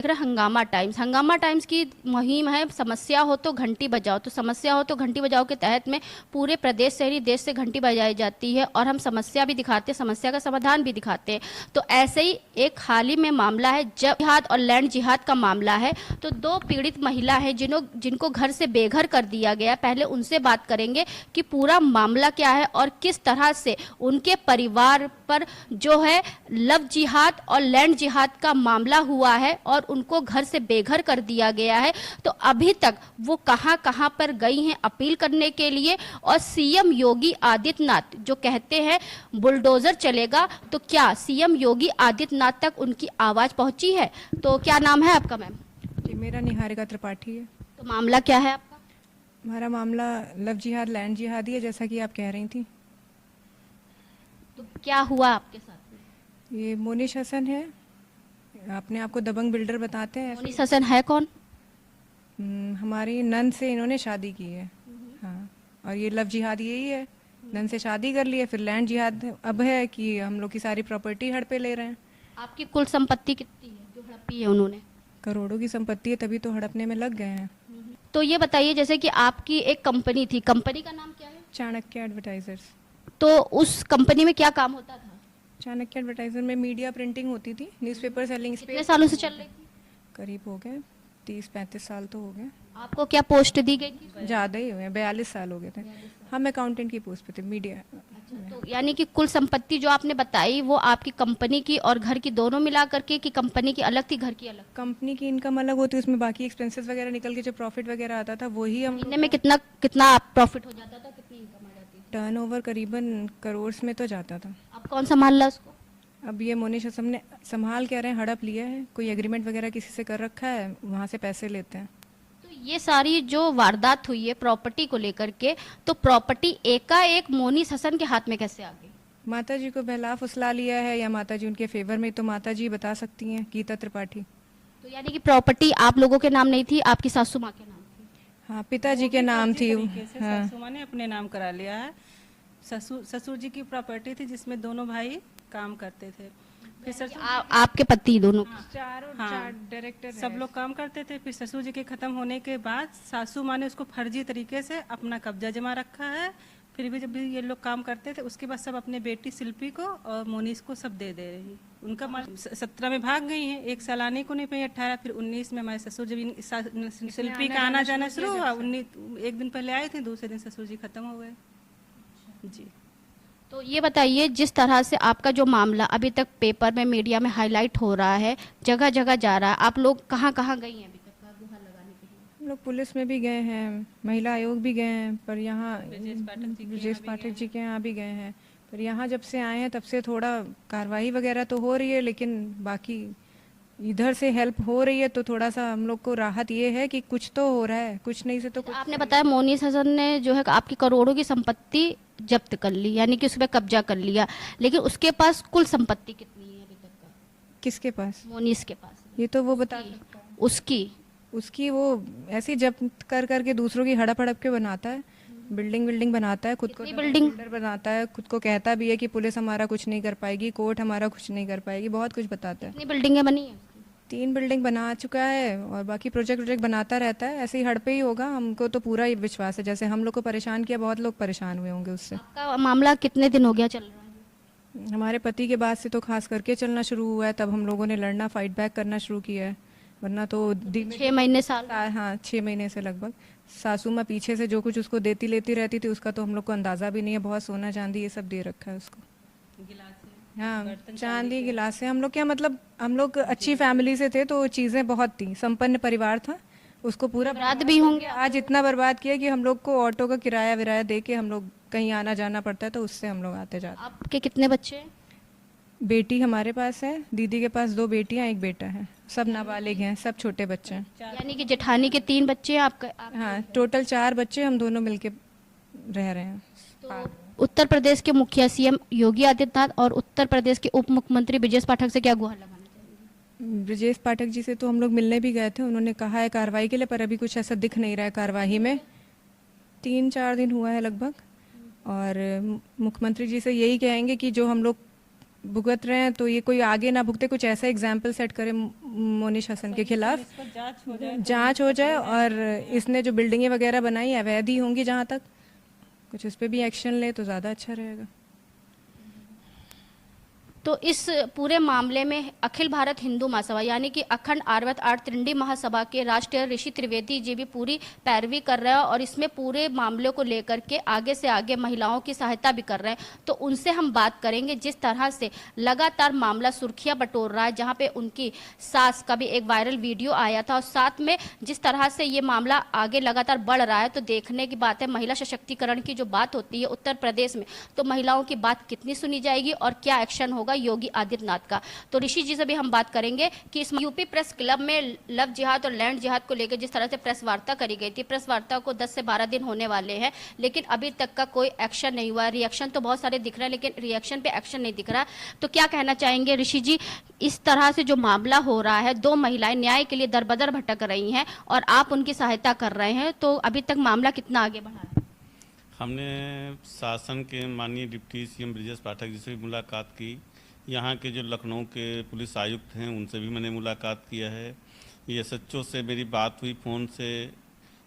देख रहे हंगामा टाइम्स की मुहिम है, समस्या हो तो घंटी बजाओ। तो समस्या हो तो घंटी बजाओ के तहत में पूरे प्रदेश शहरी देश से घंटी बजाई जाती है और हम समस्या भी दिखाते हैं, समस्या का समाधान भी दिखाते हैं। तो ऐसे ही एक हाल ही में मामला है जब जिहाद और लैंड जिहाद का मामला है। तो दो पीड़ित महिला है जिनको घर से बेघर कर दिया गया। पहले उनसे बात करेंगे कि पूरा मामला क्या है और किस तरह से उनके परिवार पर जो है लव जिहाद और लैंड जिहाद का मामला हुआ है और उनको घर से बेघर कर दिया गया है। तो अभी तक वो कहां कहां पर गई हैं अपील करने के लिए। और सीएम योगी आदित्यनाथ जो कहते हैं बुलडोजर चलेगा, तो क्या सीएम योगी आदित्यनाथ तक उनकी आवाज पहुंची है? तो क्या नाम है आपका मैम? जी, मेरा निहारिका त्रिपाठी है। तो मामला क्या है आपका? हमारा मामला लव जिहाद लैंड जिहाद ही है, जैसा कि आप कह रही थी। तो क्या हुआ आपके साथ में? ये मोनिश हसन है, अपने आप को दबंग बिल्डर बताते हैं। मोनिस हसन है कौन? हमारी नंद से इन्होंने शादी की है। हाँ, और ये लव जिहाद यही है, नंद से शादी कर ली है, फिर लैंड जिहाद अब है कि हम लोग की सारी प्रॉपर्टी हड़पे ले रहे हैं। आपकी कुल संपत्ति कितनी है जो हड़पी है उन्होंने? करोड़ों की संपत्ति है, तभी तो हड़पने में लग गए हैं। तो ये बताइए, जैसे कि आपकी एक कंपनी थी, कंपनी का नाम क्या है? चाणक्य एडवर्टाइजर्स। तो उस कंपनी में क्या काम होता था? चाणक्य एडवर्टाइजर में मीडिया प्रिंटिंग होती थी, न्यूज़पेपर सेलिंग। कितने सालों से चल रही थी? करीब हो गए 30-35 साल तो हो गए। आपको क्या पोस्ट दी गई थी? ज़्यादा ही हुए, 42 साल हो गए थे। हम अकाउंटेंट की पोस्ट पे थे मीडिया। तो यानी कि कुल संपत्ति जो आपने बताई वो आपकी कंपनी की और घर की दोनों मिला करके, कि कंपनी की अलग थी घर की अलग? कंपनी की इनकम अलग होती है, उसमें बाकी एक्सपेंसेस वगैरह निकल के जो प्रॉफिट वगैरह आता था वही हम। महीने में कितना कितना प्रॉफिट हो जाता था, कितनी इनकम आ जाती थी? टर्नओवर करीबन करोड़ में तो जाता था। आप कौन संभाल रहा उसको? अब ये मोनिश असम ने संभाल के रहे हैं, हड़प लिया है, कोई एग्रीमेंट वगैरह किसी से कर रखा है, वहाँ से पैसे लेते हैं। तो ये सारी जो वारदात हुई है प्रॉपर्टी को लेकर के, तो प्रॉपर्टी एकाएक मोनिस हसन के हाथ में कैसे आ गई? माता जी को बहला फुसला लिया है या माता जी उनके फेवर में, तो माता जी बता सकती हैं, गीता त्रिपाठी। तो यानी कि प्रॉपर्टी आप लोगों के नाम नहीं थी, आपकी सासू माँ के नाम थी? हाँ, पिताजी के नाम थी। हाँ, सासू माँ ने अपने नाम करा लिया है। ससुर जी की प्रॉपर्टी थी जिसमें दोनों भाई काम करते थे। फिर ससुर आपके पति दोनों? चार डायरेक्टर सब लोग काम करते थे। फिर ससुर जी के खत्म होने के बाद सासू माँ ने उसको फर्जी तरीके से अपना कब्जा जमा रखा है। फिर भी जब भी ये लोग काम करते थे उसके बाद सब अपने बेटी शिल्पी को और मोनिस को सब दे दे रही। उनका 17 में भाग गई हैं, 1 साल आने को नहीं पाई, 18 फिर 19 में हमारे ससुर जब शिल्पी का आना जाना शुरू हुआ, 19 एक दिन पहले आए थे, दूसरे दिन ससुर जी खत्म हो गए। जी। तो ये बताइए, जिस तरह से आपका जो मामला अभी तक पेपर में मीडिया में हाईलाइट हो रहा है, जगह जगह जा रहा है, आप लोग कहाँ कहाँ गई हैं अभी तक गुहार लगाने के लिए? हम लोग पुलिस में भी गए हैं, महिला आयोग भी गए हैं, पर यहाँ ब्रजेश पाठक जी के यहाँ भी गए हैं। पर यहाँ जब से आए हैं तब से थोड़ा कार्रवाई वगैरह तो हो रही है, लेकिन बाकी इधर से हेल्प हो रही है, तो थोड़ा सा हम लोग को राहत ये है कि कुछ तो हो रहा है, कुछ नहीं से तो कुछ। आपने बताया मोनिस हसन ने जो है आपकी करोड़ों की संपत्ति जब्त कर ली, यानी कि उस पर कब्जा कर लिया, लेकिन उसके पास कुल संपत्ति कितनी है अभी तक का? किसके पास? मोनिस के पास? ये तो वो बता सकता है। उसकी वो ऐसी जब्त कर करके दूसरों की हड़प हड़प के बनाता है, बिल्डिंग बनाता है, खुद को बिल्डर बनाता है, खुद को कहता भी है कि पुलिस हमारा कुछ नहीं कर पाएगी, कोर्ट हमारा कुछ नहीं कर पाएगी, बहुत कुछ बताता है। कितनी बिल्डिंगें बनी है? 3 बिल्डिंग बना चुका है और बाकी प्रोजेक्ट बनाता रहता है। ऐसे ही हड़पे ही होगा, हमको तो पूरा ही विश्वास है। जैसे हम लोग को परेशान किया, बहुत लोग परेशान हुए होंगे उससे। आपका मामला कितने दिन हो गया चल रहा है? हमारे पति के बाद से तो खास करके चलना शुरू हुआ है, तब हम लोगों ने लड़ना, फाइट बैक करना शुरू किया है, वरना तो 6 महीने साल? हाँ, 6 महीने से लगभग। सासू माँ पीछे से जो कुछ उसको देती लेती रहती थी, उसका तो हम लोग को अंदाजा भी नहीं है। बहुत सोना चांदी ये सब दे रखा है उसको। हाँ, चांदी गिलास है। हम लोग क्या मतलब, हम लोग अच्छी फैमिली से थे तो चीज़ें बहुत थी, संपन्न परिवार था, उसको पूरा बर्बाद भी होंगे। आज इतना बर्बाद किया कि हम लोग को ऑटो का किराया विराया दे के हम लोग कहीं आना जाना पड़ता है, तो उससे हम लोग आते जाते। आपके कितने बच्चे हैं? बेटी हमारे पास है, दीदी के पास 2 बेटियां, 1 बेटा है, सब नाबालिग हैं, सब छोटे बच्चे हैं। यानी कि जेठानी के 3 बच्चे हैं आपका? हाँ, टोटल 4 बच्चे, हम दोनों मिलके रह रहे हैं। तो उत्तर प्रदेश के मुखिया सीएम योगी आदित्यनाथ और उत्तर प्रदेश के उप मुख्यमंत्री ब्रजेश पाठक से क्या गुहार लगाना चाहेंगे? ब्रजेश पाठक जी से तो हम लोग मिलने भी गए थे, उन्होंने कहा है कार्रवाई के लिए, पर अभी कुछ ऐसा दिख नहीं रहा है कार्रवाई में। 3-4 दिन हुआ है लगभग। और मुख्यमंत्री जी से यही कहेंगे कि जो हम लोग भुगत रहे हैं तो ये कोई आगे ना भुगते, कुछ ऐसा एग्जाम्पल सेट करे मोनिश हसन के खिलाफ, इसको जांच हो जाए और इसने जो बिल्डिंगें वगैरह बनाई अवैध ही होंगी जहाँ तक, कुछ इस पे भी एक्शन ले तो ज़्यादा अच्छा रहेगा। तो इस पूरे मामले में अखिल भारत हिंदू महासभा यानी कि अखंड आर्यवत आर्य त्रिंडी महासभा के राष्ट्रीय ऋषि त्रिवेदी जी भी पूरी पैरवी कर रहे हैं और इसमें पूरे मामले को लेकर के आगे से आगे महिलाओं की सहायता भी कर रहे हैं। तो उनसे हम बात करेंगे। जिस तरह से लगातार मामला सुर्खियां बटोर रहा है, जहां पे उनकी सास का भी एक वायरल वीडियो आया था और साथ में जिस तरह से ये मामला आगे लगातार बढ़ रहा है, तो देखने की बात है महिला सशक्तिकरण की जो बात होती है उत्तर प्रदेश में, तो महिलाओं की बात कितनी सुनी जाएगी और क्या एक्शन होगा योगी आदित्यनाथ का। तो ऋषि जी से भी हम बात करेंगे कि इस यूपी प्रेस क्लब में लव जिहाद और लैंड जिहाद को लेकर जिस तरह से प्रेस वार्ता करी गई थी, प्रेस वार्ता को 10 से 12 दिन होने वाले हैं, लेकिन अभी तक का कोई एक्शन नहीं हुआ। रिएक्शन तो बहुत सारे दिख रहे हैं लेकिन रिएक्शन पे एक्शन नहीं दिख रहा। तो क्या कहना चाहेंगे ऋषि जी, इस तरह से जो मामला हो रहा है, 2 महिलाएं न्याय के लिए दरबदर भटक रही हैं और आप उनकी सहायता कर रहे हैं, तो अभी तक मामला कितना आगे बढ़ा है? हमने शासन के माननीय डिप्टी सीएम ब्रजेश पाठक जी से भी मुलाकात की, यहाँ के जो लखनऊ के पुलिस आयुक्त हैं उनसे भी मैंने मुलाकात किया है, एसएचओ से मेरी बात हुई फ़ोन से,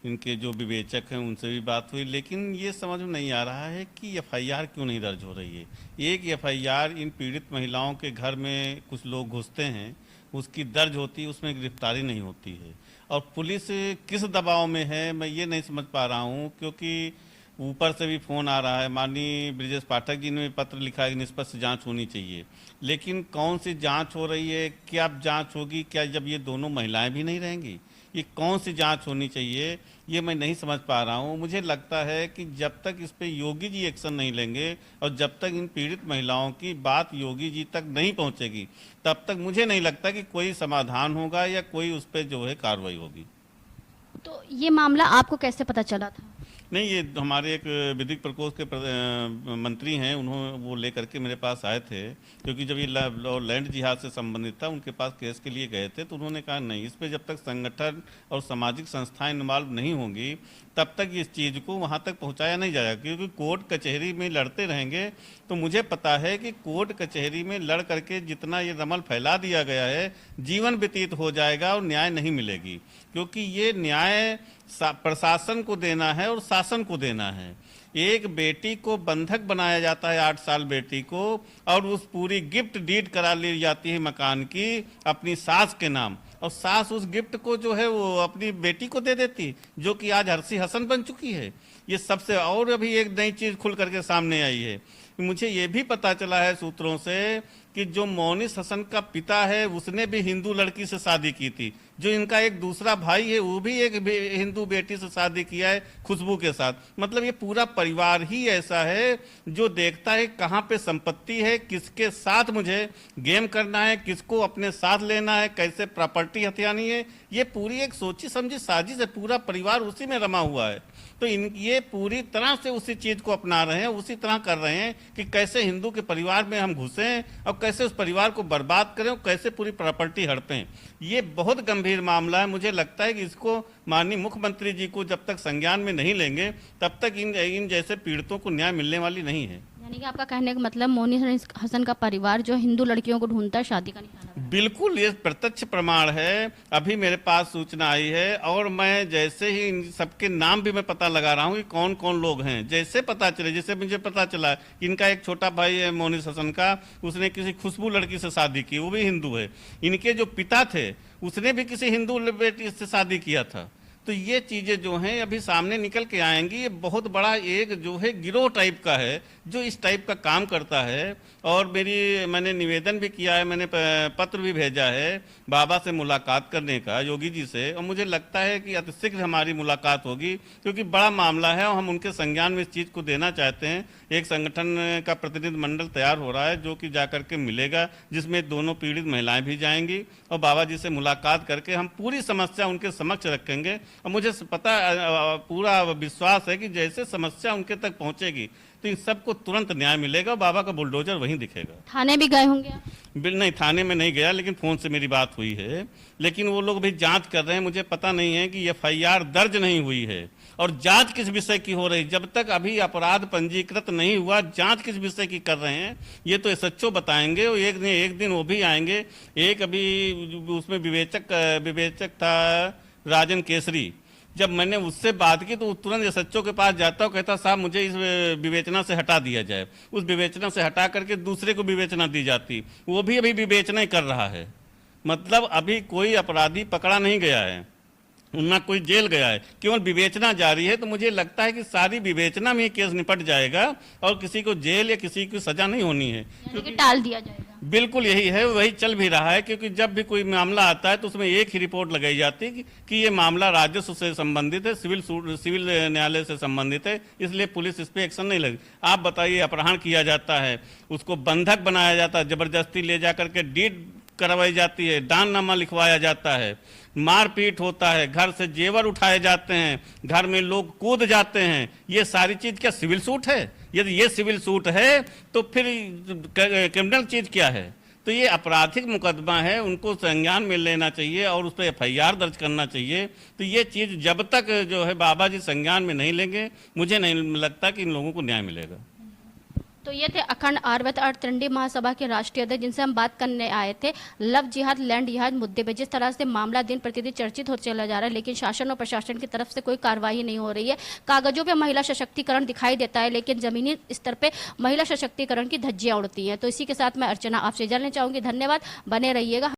इनके जो विवेचक हैं उनसे भी बात हुई, लेकिन ये समझ में नहीं आ रहा है कि एफआईआर क्यों नहीं दर्ज हो रही है। एक एफआईआर इन पीड़ित महिलाओं के घर में कुछ लोग घुसते हैं उसकी दर्ज होती है, उसमें गिरफ्तारी नहीं होती है। और पुलिस किस दबाव में है मैं ये नहीं समझ पा रहा हूँ, क्योंकि ऊपर से भी फ़ोन आ रहा है, माननीय ब्रजेश पाठक जी ने पत्र लिखा है कि निष्पक्ष जांच होनी चाहिए, लेकिन कौन सी जांच हो रही है, क्या जांच होगी, क्या जब ये दोनों महिलाएं भी नहीं रहेंगी, ये कौन सी जांच होनी चाहिए, ये मैं नहीं समझ पा रहा हूँ। मुझे लगता है कि जब तक इस पे योगी जी एक्शन नहीं लेंगे और जब तक इन पीड़ित महिलाओं की बात योगी जी तक नहीं पहुँचेगी, तब तक मुझे नहीं लगता कि कोई समाधान होगा या कोई उस पर जो है कार्रवाई होगी। तो ये मामला आपको कैसे पता चला था? नहीं, ये हमारे एक विधिक प्रकोष्ठ के मंत्री हैं, उन्होंने वो लेकर के मेरे पास आए थे, क्योंकि जब ये लैंड जिहाद से संबंधित था उनके पास केस के लिए गए थे, तो उन्होंने कहा नहीं, इस पे जब तक संगठन और सामाजिक संस्थाएं इन्वॉल्व नहीं होंगी तब तक इस चीज़ को वहाँ तक पहुँचाया नहीं जाएगा, क्योंकि कोर्ट कचहरी में लड़ते रहेंगे तो मुझे पता है कि कोर्ट कचहरी में लड़ करके जितना ये रमल फैला दिया गया है, जीवन व्यतीत हो जाएगा और न्याय नहीं मिलेगी, क्योंकि ये न्याय प्रशासन को देना है और शासन को देना है। एक बेटी को बंधक बनाया जाता है, 8 साल बेटी को, और उस पूरी गिफ्ट डीड करा ली जाती है मकान की अपनी सास के नाम, और सास उस गिफ्ट को जो है वो अपनी बेटी को दे देती, जो कि आज हर्षी हसन बन चुकी है। ये सबसे, और अभी एक नई चीज़ खुल करके सामने आई है, मुझे ये भी पता चला है सूत्रों से कि जो मोनिस हसन का पिता है उसने भी हिंदू लड़की से शादी की थी, जो इनका एक दूसरा भाई है वो भी एक हिंदू बेटी से शादी किया है खुशबू के साथ। मतलब ये पूरा परिवार ही ऐसा है जो देखता है कहाँ पे संपत्ति है, किसके साथ मुझे गेम करना है, किसको अपने साथ लेना है, कैसे प्रॉपर्टी हथियानी है। ये पूरी एक सोची समझी साजिश है, पूरा परिवार उसी में रमा हुआ है। तो ये पूरी तरह से उसी चीज को अपना रहे हैं, उसी तरह कर रहे हैं कि कैसे हिंदू के परिवार में हम घुसें और कैसे उस परिवार को बर्बाद करें और कैसे पूरी प्रॉपर्टी हड़पें। ये बहुत गंभीर मामला है। मुझे लगता है कि इसको माननीय मुख्यमंत्री जी को जब तक संज्ञान में नहीं लेंगे तब तक इन जैसे पीड़ितों को न्याय मिलने वाली नहीं है। यानी कि आपका कहने का मतलब मोनिस हसन का परिवार जो हिंदू लड़कियों को ढूंढता है शादी का निशाना। बिल्कुल, ये प्रत्यक्ष प्रमाण है। अभी मेरे पास सूचना आई है और मैं जैसे ही इन सबके नाम भी मैं पता लगा रहा हूँ कि कौन कौन लोग हैं। जैसे पता चले, जैसे मुझे पता चला कि इनका एक छोटा भाई है मोनिस हसन का, उसने किसी खुशबू लड़की से शादी की, वो भी हिंदू है। इनके जो पिता थे उसने भी किसी हिंदू बेटी से शादी किया था। तो ये चीज़ें जो हैं अभी सामने निकल के आएंगी। ये बहुत बड़ा एक जो है गिरोह टाइप का है जो इस टाइप का काम करता है। और मैंने निवेदन भी किया है, मैंने पत्र भी भेजा है बाबा से मुलाकात करने का, योगी जी से, और मुझे लगता है कि अतिशीघ्र हमारी मुलाकात होगी, क्योंकि बड़ा मामला है और हम उनके संज्ञान में इस चीज़ को देना चाहते हैं। एक संगठन का प्रतिनिधि मंडल तैयार हो रहा है जो कि जा करके मिलेगा, जिसमें दोनों पीड़ित महिलाएं भी जाएंगी और बाबा जी से मुलाकात करके हम पूरी समस्या उनके समक्ष रखेंगे और मुझे पता पूरा विश्वास है कि जैसे समस्या उनके तक पहुंचेगी तो इन सबको तुरंत न्याय मिलेगा और बाबा का बुलडोजर वहीं दिखेगा। थाने भी गए होंगे आप? नहीं, थाने में नहीं गया, लेकिन फ़ोन से मेरी बात हुई है। लेकिन वो लोग भी जांच कर रहे हैं, मुझे पता नहीं है कि एफआईआर दर्ज नहीं हुई है और जांच किस विषय की हो रही। जब तक अभी अपराध पंजीकृत नहीं हुआ, जांच किस विषय की कर रहे हैं ये तो एसएचओ बताएंगे। और एक दिन वो भी आएंगे। एक अभी उसमें विवेचक था राजन केसरी, जब मैंने उससे बात की तो वो तुरंत एसएचओ के पास जाता और कहता साहब मुझे इस विवेचना से हटा दिया जाए। उस विवेचना से हटा करके दूसरे को विवेचना दी जाती, वो भी अभी विवेचना ही कर रहा है। मतलब अभी कोई अपराधी पकड़ा नहीं गया है, ना कोई जेल गया है, केवल विवेचना जारी है। तो मुझे लगता है कि सारी विवेचना में केस निपट जाएगा और किसी को जेल या किसी की सजा नहीं होनी है, क्योंकि टाल दिया जाएगा। बिल्कुल यही है, वही चल भी रहा है। क्योंकि जब भी कोई मामला आता है तो उसमें एक ही रिपोर्ट लगाई जाती है कि ये मामला राजस्व से संबंधित है, सिविल न्यायालय से संबंधित है, इसलिए पुलिस इस पर एक्शन नहीं लगी। आप बताइए, अपहरण किया जाता है, उसको बंधक बनाया जाता है, जबरदस्ती ले जा करके डीड करवाई जाती है, दाननामा लिखवाया जाता है, मारपीट होता है, घर से जेवर उठाए जाते हैं, घर में लोग कूद जाते हैं। ये सारी चीज क्या सिविल सूट है? यदि ये सिविल सूट है तो फिर क्रिमिनल चीज क्या है? तो ये आपराधिक मुकदमा है, उनको संज्ञान में लेना चाहिए और उस पर एफआईआर दर्ज करना चाहिए। तो ये चीज जब तक जो है बाबा जी संज्ञान में नहीं लेंगे, मुझे नहीं लगता कि इन लोगों को न्याय मिलेगा। तो ये थे अखंड आर्यवैद्य त्रिंडी महासभा के राष्ट्रीय अध्यक्ष, जिनसे हम बात करने आए थे लव जिहाद, लैंड जिहाद मुद्दे पे। जिस तरह से मामला दिन प्रतिदिन चर्चित हो चला जा रहा है, लेकिन शासन और प्रशासन की तरफ से कोई कार्रवाई नहीं हो रही है। कागजों पे महिला सशक्तिकरण दिखाई देता है, लेकिन जमीनी स्तर पे महिला सशक्तिकरण की धज्जियां उड़ती हैं। तो इसी के साथ मैं अर्चना आपसे जानना चाहूंगी। धन्यवाद, बने रहिएगा।